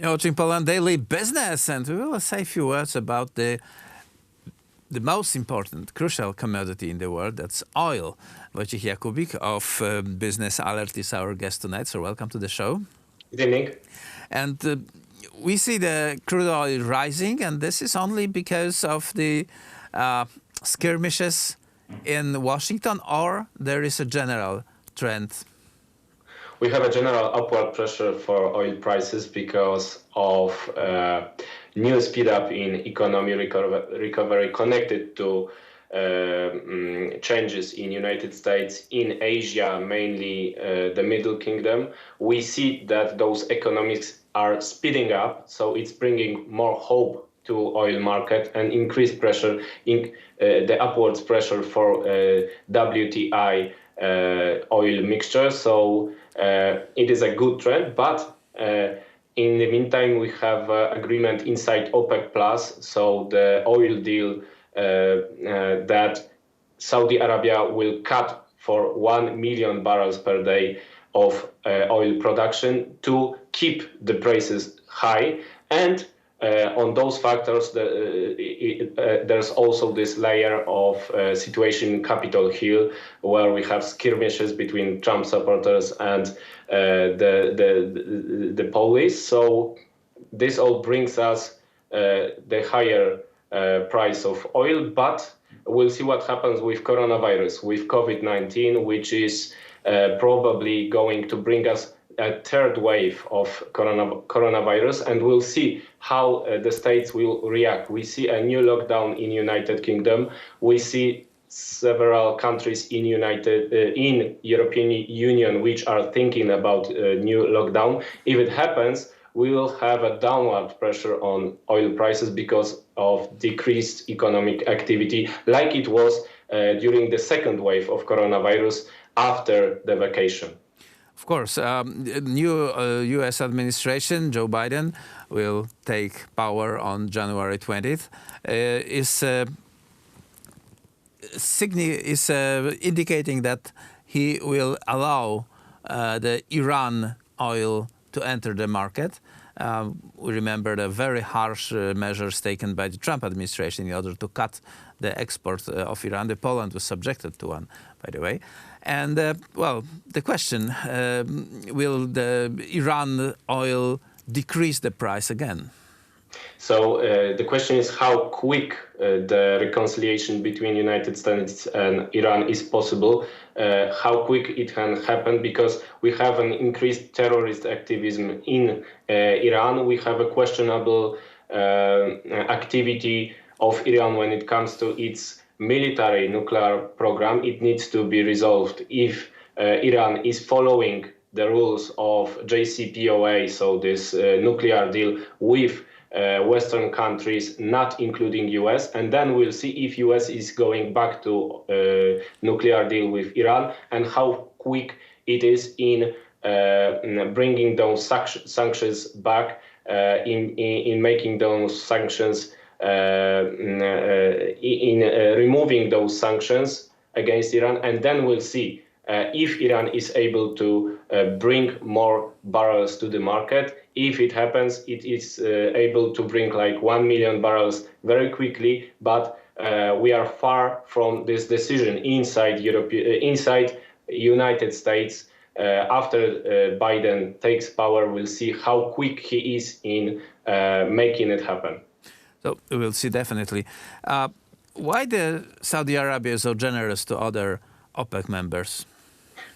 Watching Poland Daily Business, and we will say a few words about the most important, crucial commodity in the world. That's oil. Wojciech Jakóbik of Business Alert is our guest tonight. So welcome to the show. Good evening. And we see the crude oil rising, and this is only because of the skirmishes in Washington, or there is a general trend? We have a general upward pressure for oil prices because of new speed up in economy recovery connected to changes in United States, in Asia, mainly the Middle Kingdom. We see that those economics are speeding up, so it's bringing more hope to oil market and increased pressure in the upwards pressure for WTI oil mixture. So it is a good trend, but in the meantime we have agreement inside OPEC Plus, so the oil deal that Saudi Arabia will cut for 1 million barrels per day of oil production to keep the prices high. And on those factors, there's also this layer of situation in Capitol Hill, where we have skirmishes between Trump supporters and the police. So this all brings us the higher price of oil, but we'll see what happens with coronavirus, with COVID-19, which is probably going to bring us a third wave of coronavirus, and we'll see how the states will react. We see a new lockdown in United Kingdom. We see several countries in European Union which are thinking about a new lockdown. If it happens, we will have a downward pressure on oil prices because of decreased economic activity, like it was during the second wave of coronavirus after the vacation. Of course, new U.S. administration, Joe Biden, will take power on January 20th. Is indicating that he will allow the Iran oil to enter the market. We remember the very harsh measures taken by the Trump administration in order to cut the export of Iran. Poland was subjected to one, by the way. And, well, the question, will the Iran oil decrease the price again? So the question is how quick the reconciliation between United States and Iran is possible, how quick it can happen, because we have an increased terrorist activism in Iran. We have a questionable activity of Iran when it comes to its military nuclear program. It needs to be resolved. If Iran is following the rules of JCPOA, so this nuclear deal with Western countries, not including US, and then we'll see if US is going back to nuclear deal with Iran and how quick it is in bringing those sanctions back, in making those sanctions, in removing those sanctions against Iran, and then we'll see if Iran is able to bring more barrels to the market. If it happens, it is able to bring like 1 million barrels very quickly, but we are far from this decision inside United States. After Biden takes power, we'll see how quick he is in making it happen. So we'll see, definitely. Why the Saudi Arabia so generous to other OPEC members?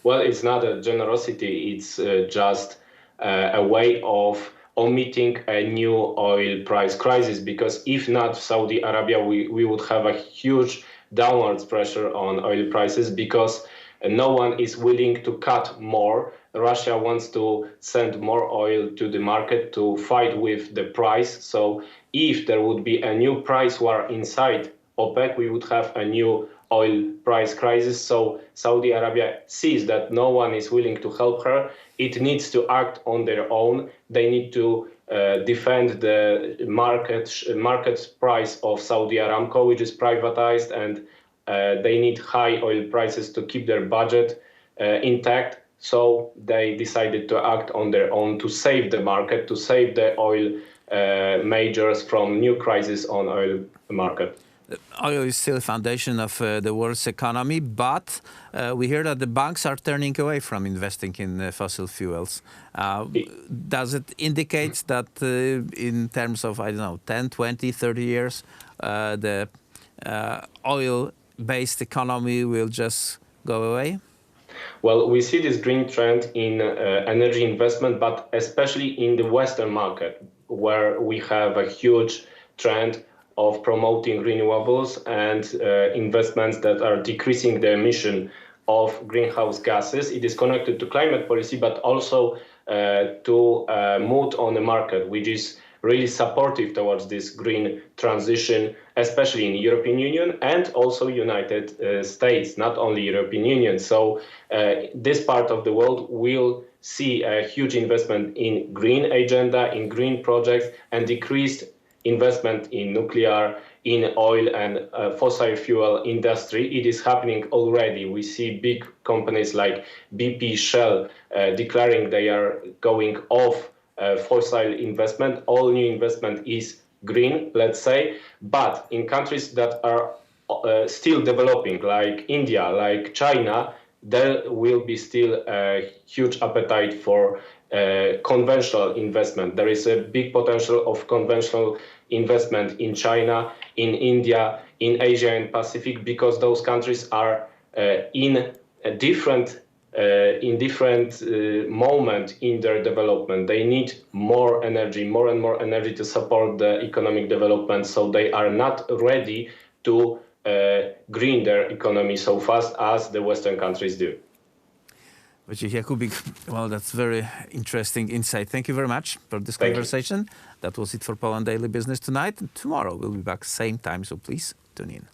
Well, it's not a generosity. It's just a way of omitting a new oil price crisis, because if not Saudi Arabia, we would have a huge downwards pressure on oil prices, because no one is willing to cut more. Russia wants to send more oil to the market to fight with the price. So if there would be a new price war inside OPEC, we would have a new oil price crisis. So Saudi Arabia sees that no one is willing to help her. It needs to act on their own. They need to defend the market price of Saudi Aramco, which is privatized, and they need high oil prices to keep their budget intact. So they decided to act on their own to save the market, to save the oil majors from new crisis on oil market. Oil is still the foundation of the world's economy, but we hear that the banks are turning away from investing in fossil fuels. Does it indicate that in terms of, I don't know, 10, 20, 30 years, the oil-based economy will just go away? Well, we see this green trend in energy investment, but especially in the Western market, where we have a huge trend of promoting renewables and investments that are decreasing the emission of greenhouse gases. It is connected to climate policy, but also to mood on the market, which is really supportive towards this green transition, especially in the European Union and also United States, not only European Union. So this part of the world will see a huge investment in green agenda, in green projects, and decreased investment in nuclear, in oil and fossil fuel industry. It is happening already. We see big companies like BP, Shell declaring they are going off fossil investment. All new investment is green, let's say. But in countries that are still developing, like India, like China, there will be still a huge appetite for conventional investment. There is a big potential of conventional investment in China, in India, in Asia and Pacific, because those countries are in a different moment in their development. They need more energy, more and more energy to support the economic development. So they are not ready to green their economy so fast as the Western countries do. Wojciech Jakóbik, well, that's very interesting insight. Thank you very much for this conversation. That was it for Poland Daily Business tonight. And tomorrow we'll be back same time, so please tune in.